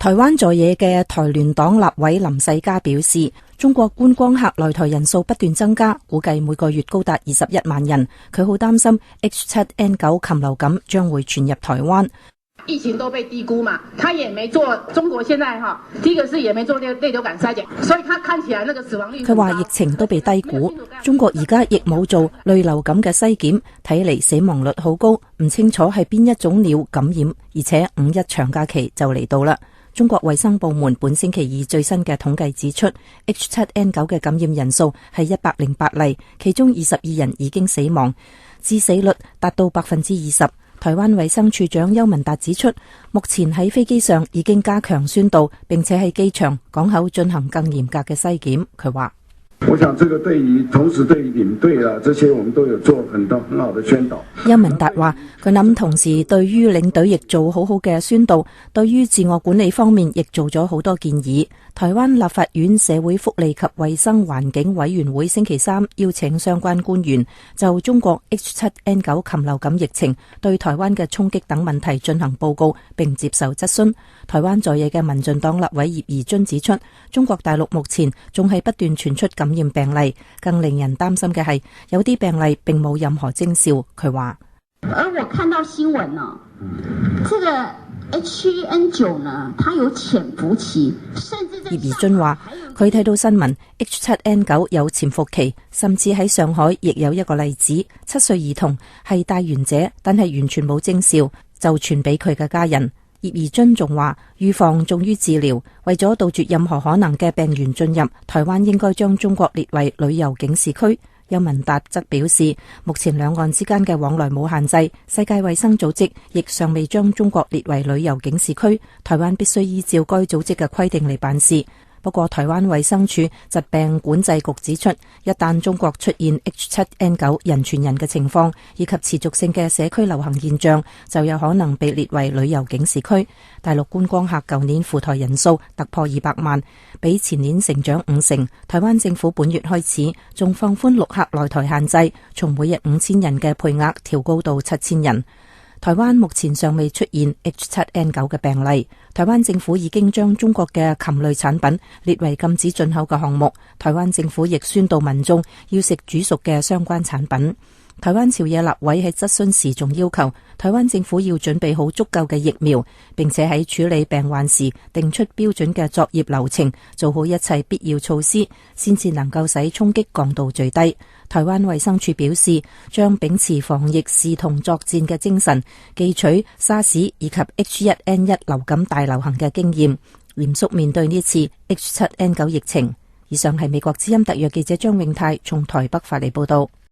台灣在野嘅台聯黨立委林世嘉表示，中國觀光客來台人數不斷增加，估計每個月高達21萬人。佢好擔心 H7N9 禽流感將會傳入台灣。疫情都被低估嘛，他也沒做，中國現在第一個是也沒做內流感篩檢，所以他看起來那個死亡率。佢話疫情都被低估，中國而家亦冇做類流感嘅篩檢，睇嚟死亡率好高，唔清楚係邊一種鳥感染，而且五一長假期就嚟到啦。中國衛生部門本星期二最新嘅統計指出 ，H7N9 嘅感染人數係108例，其中22人已經死亡，致死率達到20%。台灣衛生處長邱文達指出，目前喺飛機上已經加強宣導，並且喺機場、港口進行更嚴格嘅篩檢。佢話：我想這個同時對於領隊啊，這些我們都有做很好的宣導。邱文達話：佢諗同時對於領隊亦做好好嘅宣導，對於自我管理方面亦做咗好多建議。台灣立法院社會福利及衛生環境委員會星期三邀請相關官員就中國 H7N9 禽流感疫情對台灣嘅衝擊等問題進行報告，並接受質詢。台灣在野嘅民進黨立委葉宜津指出，中國大陸目前仲係不斷傳出感染病例，更令人擔心嘅係有啲病例並冇任何徵兆。佢話：而我看到新聞呢，這個 H7N9 呢，它有潛伏期，甚至葉宜津話佢睇到新聞 H7N9 有潛伏期，甚至喺上海亦有一個例子，7歲兒童係帶源者，但係完全冇徵兆就傳俾佢嘅家人。葉宜津仲話，預防重於治療，為咗杜絕任何可能嘅病源進入，台灣應該將中國列為旅遊警示區。邱文達則表示，目前兩岸之間嘅往來冇限制，世界衛生組織亦尚未將中國列為旅遊警示區，台灣必須依照該組織嘅規定嚟辦事。不過台灣衛生署疾病管制局指出，一旦中國出現 H7N9 人傳人嘅情況，以及持續性嘅社區流行現象，就有可能被列為旅遊警示區。大陸觀光客舊年赴台人數突破200萬，比前年成長50%。台灣政府本月開始仲放寬陸客來台限制，從每日5000人嘅配額調高到7000人。台灣目前尚未出現 H7N9 嘅病例，台灣政府已經將中國嘅禽類產品列為禁止進口嘅項目。台灣政府亦宣導民眾要食煮熟嘅相關產品。台灣朝野立委喺質詢時仲要求台灣政府要準備好足夠嘅疫苗，並且喺處理病患時定出標準嘅作業流程，做好一切必要措施，先至能夠使衝擊降到最低。台灣衛生署表示，將秉持防疫視同作戰嘅精神，記取沙士以及 H1N1 流感大流行嘅經驗，嚴肅面對呢次 H7N9 疫情。以上係美國之音特約記者張永泰從台北發嚟報道。